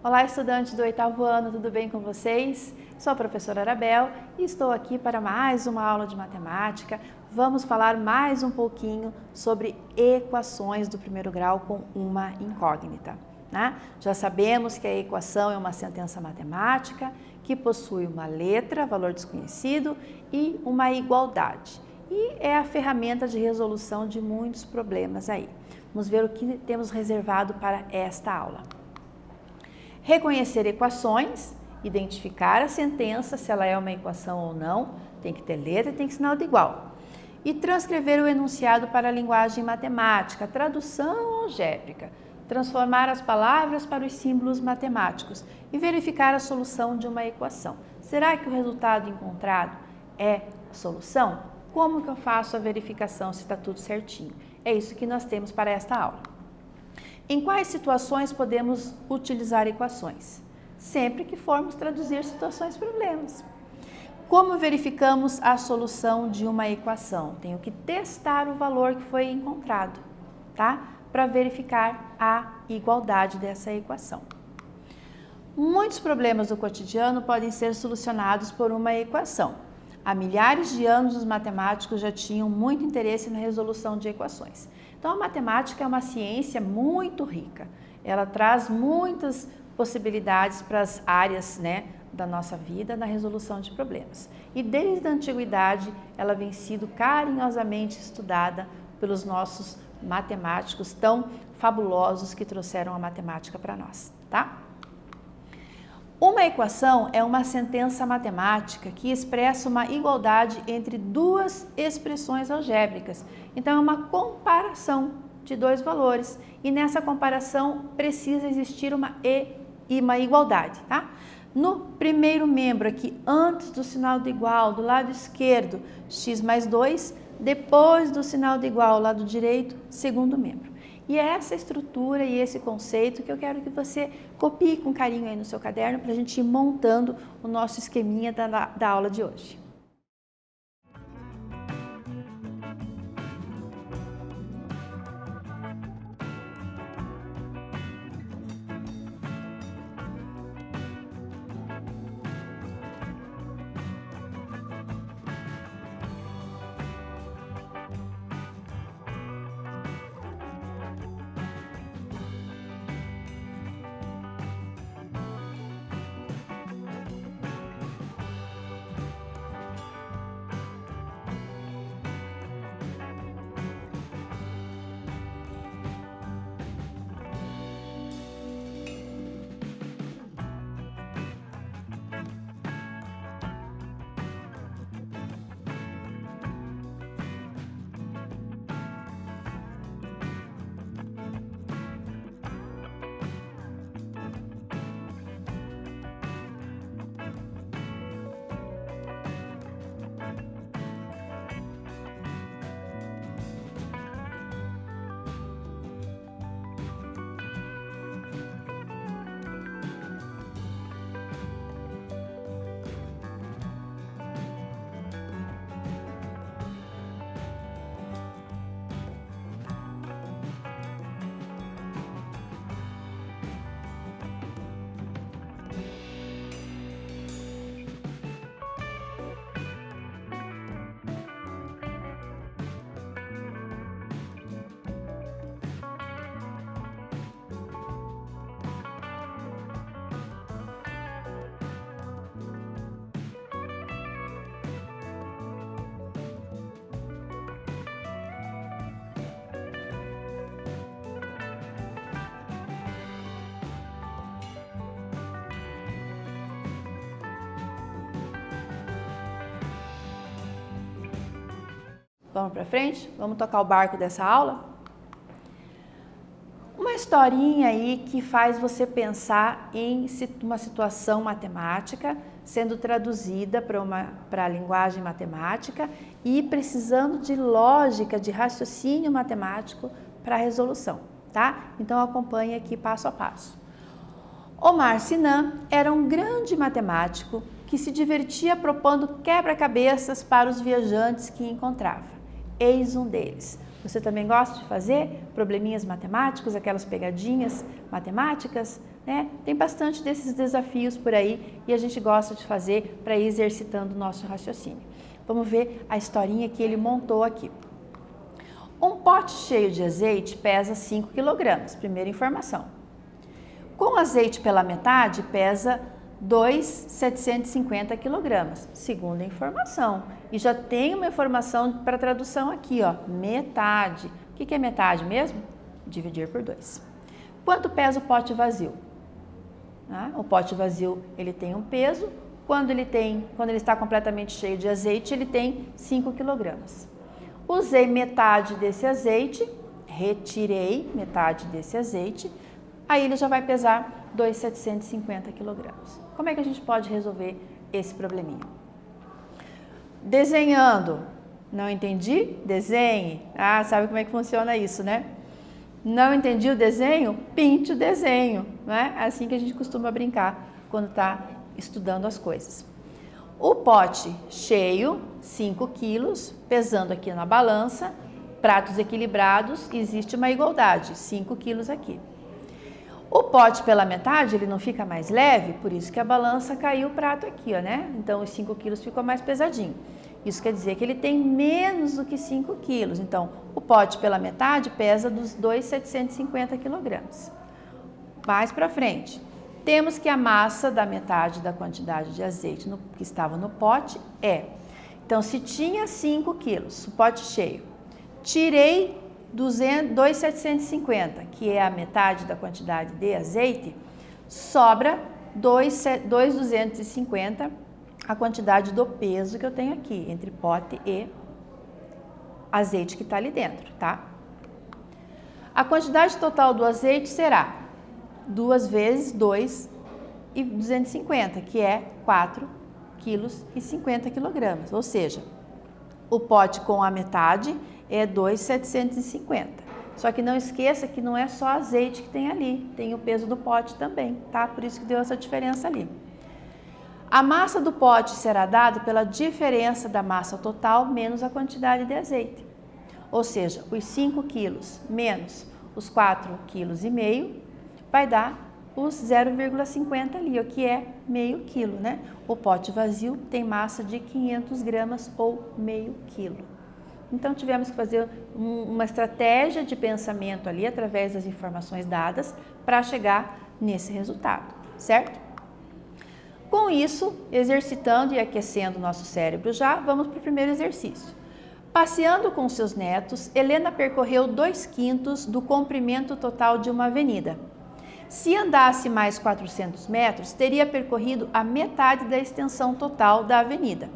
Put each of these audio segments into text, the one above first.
Olá, estudantes do 8º ano, tudo bem com vocês? Sou a professora Arabel e estou aqui para mais uma aula de matemática. Vamos falar mais um pouquinho sobre equações do primeiro grau com uma incógnita, né? Já sabemos que a equação é uma sentença matemática que possui uma letra, valor desconhecido, e uma igualdade. E é a ferramenta de resolução de muitos problemas aí. Vamos ver o que temos reservado para esta aula. Reconhecer equações, identificar a sentença, se ela é uma equação ou não, tem que ter letra e tem que sinal de igual. E transcrever o enunciado para a linguagem matemática, tradução algébrica, transformar as palavras para os símbolos matemáticos e verificar a solução de uma equação. Será que o resultado encontrado é a solução? Como que eu faço a verificação se está tudo certinho? É isso que nós temos para esta aula. Em quais situações podemos utilizar equações? Sempre que formos traduzir situações problemas. Como verificamos a solução de uma equação? Tenho que testar o valor que foi encontrado, tá? Para verificar a igualdade dessa equação. Muitos problemas do cotidiano podem ser solucionados por uma equação. Há milhares de anos os matemáticos já tinham muito interesse na resolução de equações. Então a matemática é uma ciência muito rica. Ela traz muitas possibilidades para as áreas, da nossa vida na resolução de problemas. E desde a antiguidade ela vem sido carinhosamente estudada pelos nossos matemáticos tão fabulosos que trouxeram a matemática para nós, tá? Uma equação é uma sentença matemática que expressa uma igualdade entre duas expressões algébricas. Então, é uma comparação de dois valores e nessa comparação precisa existir uma igualdade, tá? No primeiro membro aqui, antes do sinal de igual, do lado esquerdo, x mais 2, depois do sinal de igual, lado direito, segundo membro. E é essa estrutura e esse conceito que eu quero que você copie com carinho aí no seu caderno para a gente ir montando o nosso esqueminha da aula de hoje. Vamos para frente? Vamos tocar o barco dessa aula? Uma historinha aí que faz você pensar em uma situação matemática sendo traduzida para a linguagem matemática e precisando de lógica, de raciocínio matemático para a resolução, tá? Então acompanhe aqui passo a passo. Omar Sinan era um grande matemático que se divertia propondo quebra-cabeças para os viajantes que encontrava. Eis um deles. Você também gosta de fazer probleminhas matemáticos, aquelas pegadinhas matemáticas? né? Tem bastante desses desafios por aí e a gente gosta de fazer para ir exercitando o nosso raciocínio. Vamos ver a historinha que ele montou aqui. Um pote cheio de azeite pesa 5 kg, primeira informação. Com azeite pela metade, pesa 2.750 kg, segunda informação. E já tem uma informação para tradução aqui, ó, metade. O que é metade mesmo? Dividir por 2. Quanto pesa o pote vazio? O pote vazio, ele tem um peso. Quando ele está completamente cheio de azeite, ele tem 5 kg. Usei metade desse azeite, retirei metade desse azeite, aí ele já vai pesar 2.750 kg. Como é que a gente pode resolver esse probleminha? Desenhando. Não entendi? Desenhe. Sabe como é que funciona isso, né? Não entendi o desenho? Pinte o desenho. Não é assim que a gente costuma brincar quando está estudando as coisas. O pote cheio, 5 quilos, pesando aqui na balança, pratos equilibrados, existe uma igualdade, 5 quilos aqui. O pote pela metade, ele não fica mais leve, por isso que a balança caiu o prato aqui, ó, né? Então, os 5 quilos ficou mais pesadinho. Isso quer dizer que ele tem menos do que 5 quilos. Então, o pote pela metade pesa dos 2.750 kg. Mais para frente, temos que a massa da metade da quantidade de azeite que estava no pote é. Então, se tinha 5 quilos, o pote cheio, tirei 2.750, que é a metade da quantidade de azeite, sobra 2.250, a quantidade do peso que eu tenho aqui, entre pote e azeite que está ali dentro, tá? A quantidade total do azeite será 2 vezes 2.250, que é 4,50 kg, ou seja, o pote com a metade é 2.750. Só que não esqueça que não é só azeite que tem ali, tem o peso do pote também, tá? Por isso que deu essa diferença ali. A massa do pote será dada pela diferença da massa total menos a quantidade de azeite. Ou seja, os 5 quilos menos os 4,5 kg vai dar os 0,50 ali, o que é meio quilo, né? O pote vazio tem massa de 500 gramas ou meio quilo. Então, tivemos que fazer uma estratégia de pensamento ali, através das informações dadas, para chegar nesse resultado, certo? Com isso, exercitando e aquecendo o nosso cérebro já, vamos para o primeiro exercício. Passeando com seus netos, Helena percorreu 2/5 do comprimento total de uma avenida. Se andasse mais 400 metros, teria percorrido a metade da extensão total da avenida.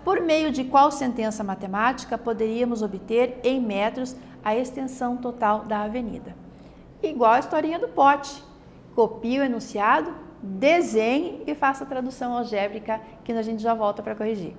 Por meio de qual sentença matemática poderíamos obter em metros a extensão total da avenida? Igual a historinha do pote. Copie o enunciado, desenhe e faça a tradução algébrica, que a gente já volta para corrigir.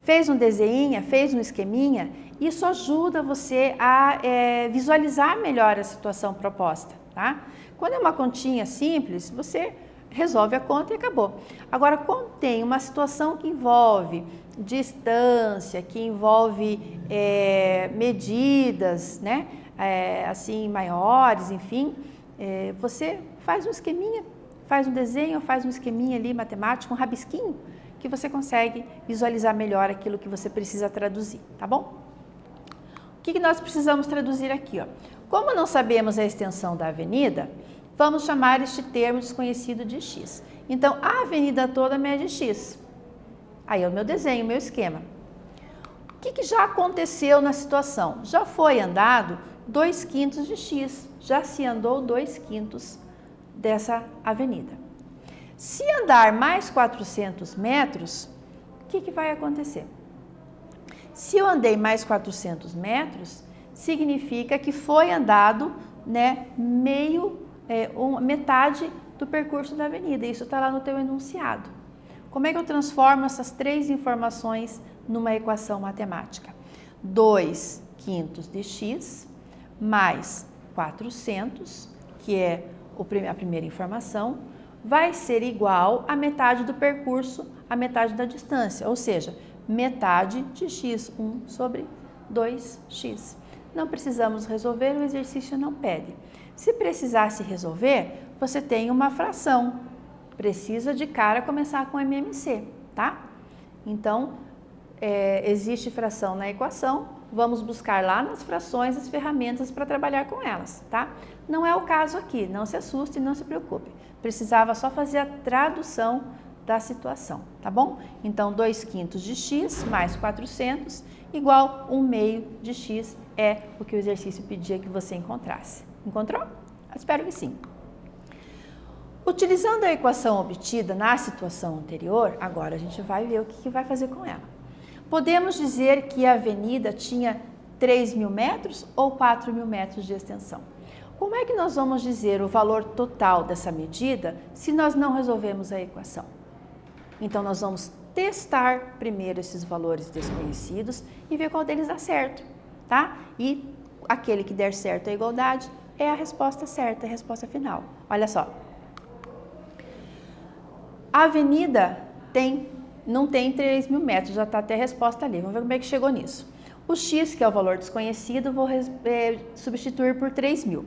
Fez um desenho, fez um esqueminha, isso ajuda você a visualizar melhor a situação proposta, tá? Quando é uma continha simples, você resolve a conta e acabou. Agora, quando tem uma situação que envolve distância, que envolve medidas, né? Assim, maiores, enfim, você faz um esqueminha, faz um desenho, faz um esqueminha ali matemático, um rabisquinho, que você consegue visualizar melhor aquilo que você precisa traduzir, tá bom? O que nós precisamos traduzir aqui, ó? Como não sabemos a extensão da avenida, vamos chamar este termo desconhecido de x. Então, a avenida toda mede x. Aí é o meu desenho, o meu esquema. O que já aconteceu na situação? Já foi andado 2/5 de x, já se andou 2/5 dessa avenida. Se andar mais 400 metros, o que vai acontecer? Se eu andei mais 400 metros, significa que foi andado, né, metade do percurso da avenida. Isso está lá no teu enunciado. Como é que eu transformo essas três informações numa equação matemática? 2/5 de x mais 400, que é a primeira informação, vai ser igual a metade do percurso, a metade da distância, ou seja, metade de x, 1/2x. Não precisamos resolver, o exercício não pede. Se precisasse resolver, você tem uma fração. Precisa de cara começar com MMC, tá? Então, existe fração na equação, vamos buscar lá nas frações as ferramentas para trabalhar com elas, tá? Não é o caso aqui, não se assuste, não se preocupe. Precisava só fazer a tradução da situação, tá bom? Então, 2/5 de x mais 400 igual 1/2 de x é o que o exercício pedia que você encontrasse. Encontrou? Espero que sim. Utilizando a equação obtida na situação anterior, agora a gente vai ver o que vai fazer com ela. Podemos dizer que a avenida tinha 3.000 metros ou 4.000 metros de extensão. Como é que nós vamos dizer o valor total dessa medida se nós não resolvemos a equação? Então, nós vamos testar primeiro esses valores desconhecidos e ver qual deles dá certo, tá? E aquele que der certo a igualdade é a resposta certa, a resposta final. Olha só. A avenida não tem 3.000 metros, já está até a resposta ali. Vamos ver como é que chegou nisso. O x, que é o valor desconhecido, vou substituir por 3.000.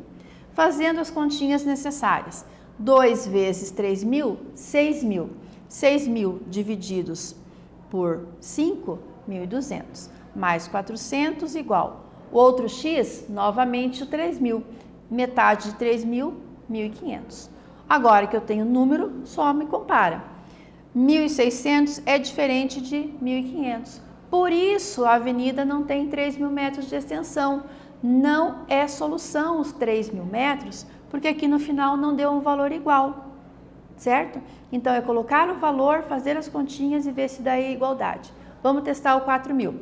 Fazendo as continhas necessárias. 2 vezes 3.000, 6.000. 6.000 divididos por 5, 1.200. Mais 400 igual. O outro x, novamente o 3.000. Metade de 3.000, 1.500. Agora que eu tenho número, só me compara. 1.600 é diferente de 1.500. Por isso, a avenida não tem 3.000 metros de extensão. Não é solução os 3.000 metros, porque aqui no final não deu um valor igual, certo? Então, é colocar o valor, fazer as continhas e ver se dá a igualdade. Vamos testar o 4.000.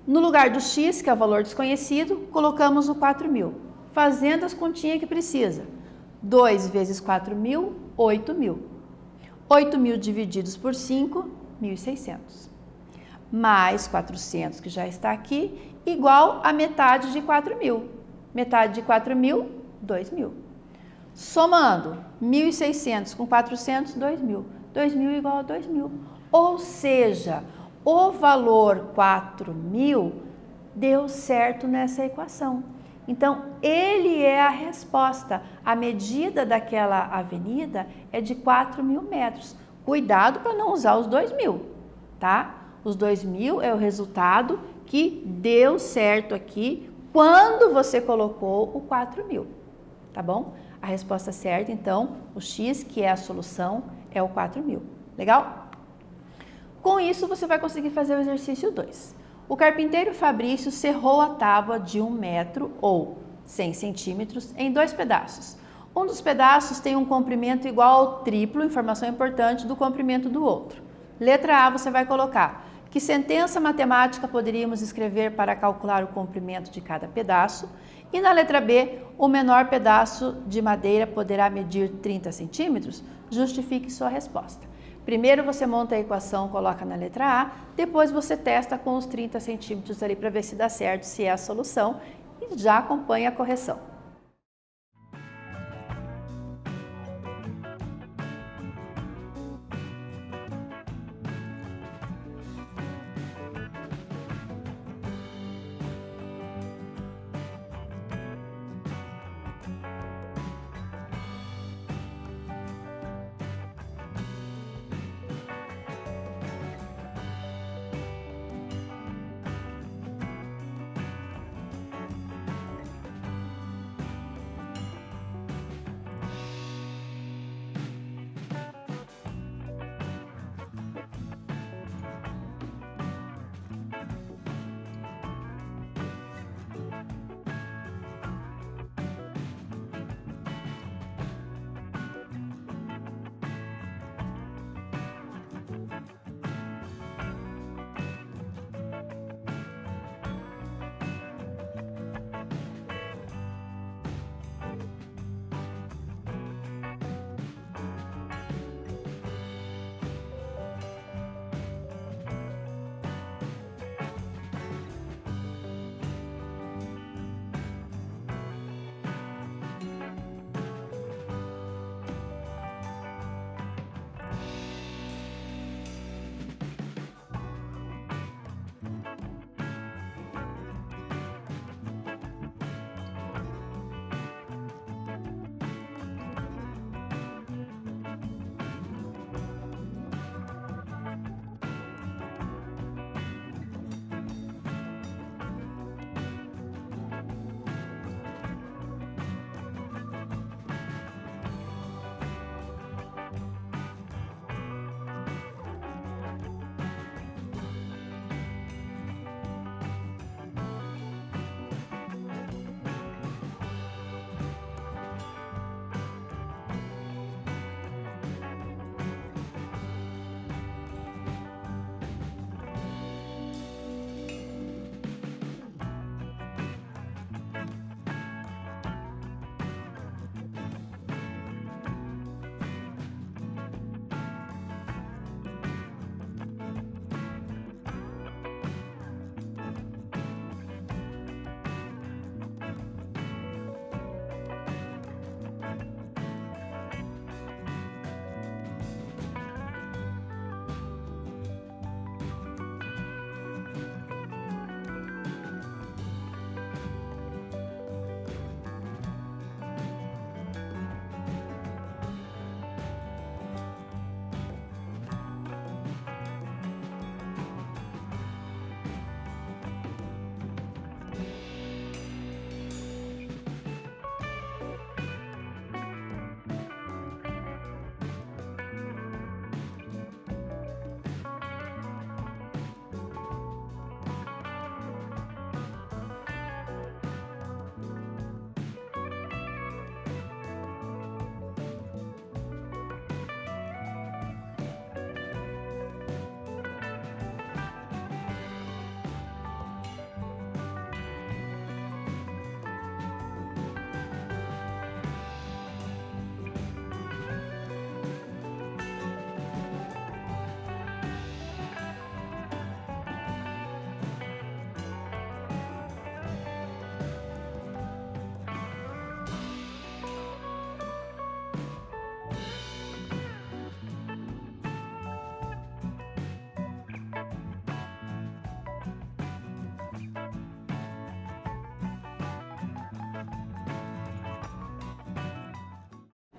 No lugar do x, que é o valor desconhecido, colocamos o 4.000. Fazendo as continhas que precisa. 2 vezes 4.000, 8.000. 8.000 divididos por 5, 1.600. Mais 400, que já está aqui, igual a metade de 4.000. Metade de 4.000, 2.000. Somando 1.600 com 400, 2.000. 2.000 igual a 2.000. Ou seja, o valor 4.000 deu certo nessa equação. Então, ele é a resposta. A medida daquela avenida é de 4.000 metros. Cuidado para não usar os 2.000, tá? Os 2.000 é o resultado que deu certo aqui quando você colocou o 4.000, tá bom? A resposta certa, então, o x, que é a solução, é o 4.000. Legal? Com isso, você vai conseguir fazer o exercício 2. O carpinteiro Fabrício serrou a tábua de 1 metro ou 100 centímetros em 2 pedaços. Um dos pedaços tem um comprimento igual ao triplo, informação importante, do comprimento do outro. Letra A, você vai colocar: que sentença matemática poderíamos escrever para calcular o comprimento de cada pedaço? E na letra B, o menor pedaço de madeira poderá medir 30 centímetros? Justifique sua resposta. Primeiro você monta a equação, coloca na letra A, depois você testa com os 30 centímetros ali para ver se dá certo, se é a solução, e já acompanha a correção.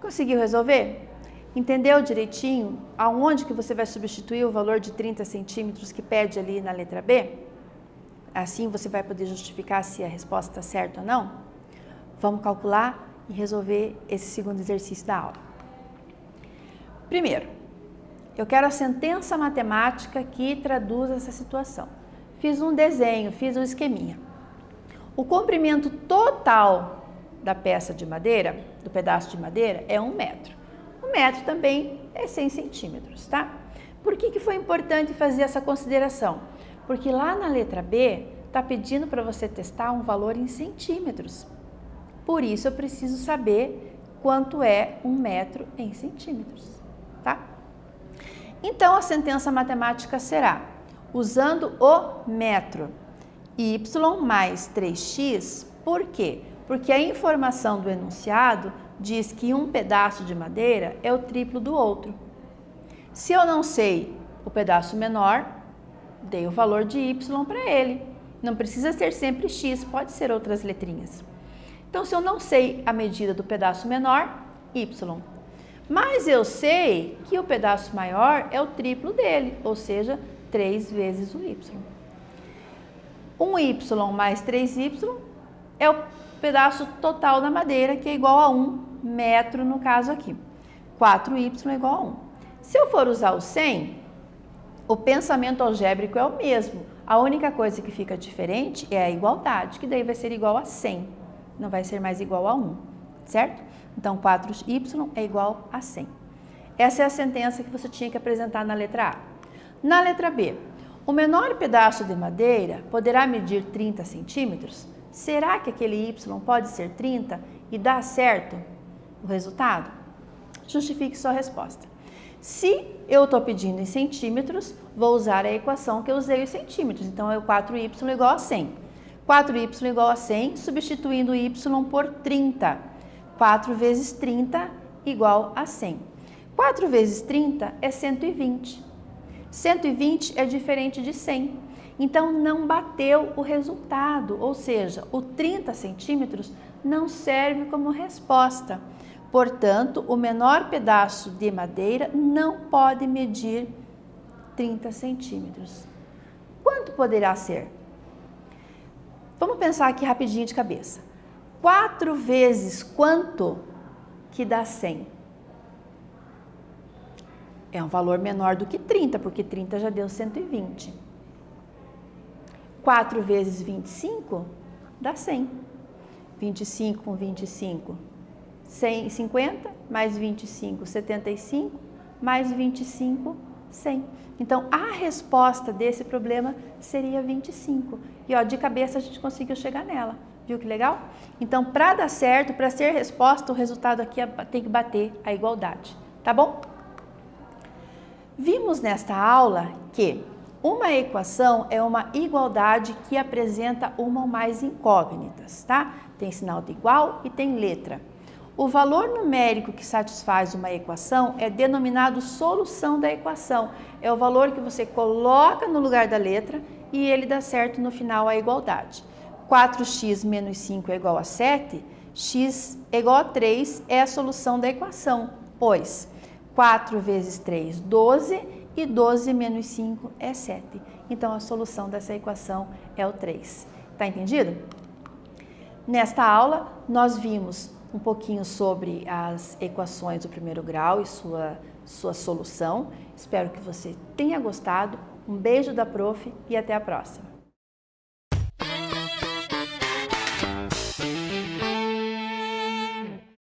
Conseguiu resolver? Entendeu direitinho aonde que você vai substituir o valor de 30 centímetros que pede ali na letra B? Assim você vai poder justificar se a resposta está certa ou não? Vamos calcular e resolver esse segundo exercício da aula. Primeiro, eu quero a sentença matemática que traduz essa situação. Fiz um desenho, fiz um esqueminha. O comprimento total da peça de madeira, do pedaço de madeira, é 1 metro. 1 metro também é 100 centímetros, tá? Por que foi importante fazer essa consideração? Porque lá na letra B está pedindo para você testar um valor em centímetros. Por isso eu preciso saber quanto é 1 metro em centímetros, tá? Então, a sentença matemática será, usando o metro, y mais 3x, por quê? Porque a informação do enunciado diz que um pedaço de madeira é o triplo do outro. Se eu não sei o pedaço menor, dei o valor de y para ele. Não precisa ser sempre x, pode ser outras letrinhas. Então, se eu não sei a medida do pedaço menor, y. Mas eu sei que o pedaço maior é o triplo dele, ou seja, 3 vezes o y. Um y mais 3y é o pedaço total da madeira, que é igual a 1 metro no caso aqui. 4y é igual a 1. Se eu for usar o 100, o pensamento algébrico é o mesmo. A única coisa que fica diferente é a igualdade, que daí vai ser igual a 100. Não vai ser mais igual a 1, certo? Então, 4y é igual a 100. Essa é a sentença que você tinha que apresentar na letra A. Na letra B, o menor pedaço de madeira poderá medir 30 centímetros? Será que aquele y pode ser 30 e dá certo o resultado? Justifique sua resposta. Se eu estou pedindo em centímetros, vou usar a equação que eu usei em centímetros. Então, é o 4y igual a 100. 4y igual a 100, substituindo y por 30. 4 vezes 30 igual a 100. 4 vezes 30 é 120. 120 é diferente de 100. Então, não bateu o resultado, ou seja, o 30 centímetros não serve como resposta. Portanto, o menor pedaço de madeira não pode medir 30 centímetros. Quanto poderá ser? Vamos pensar aqui rapidinho de cabeça. 4 vezes quanto que dá 100? É um valor menor do que 30, porque 30 já deu 120. 4 vezes 25 dá 100. 25 com 25, 150, mais 25, 75, mais 25, 100. Então, a resposta desse problema seria 25. E ó, de cabeça a gente conseguiu chegar nela. Viu que legal? Então, para dar certo, para ser resposta, o resultado aqui tem que bater a igualdade. Tá bom? Vimos nesta aula que uma equação é uma igualdade que apresenta uma ou mais incógnitas, tá? Tem sinal de igual e tem letra. O valor numérico que satisfaz uma equação é denominado solução da equação. É o valor que você coloca no lugar da letra e ele dá certo no final a igualdade. 4x menos 5 é igual a 7, x é igual a 3 é a solução da equação, pois 4 vezes 3, 12 e 12 menos 5 é 7. Então, a solução dessa equação é o 3. Tá entendido? Nesta aula, nós vimos um pouquinho sobre as equações do primeiro grau e sua solução. Espero que você tenha gostado. Um beijo da prof e até a próxima.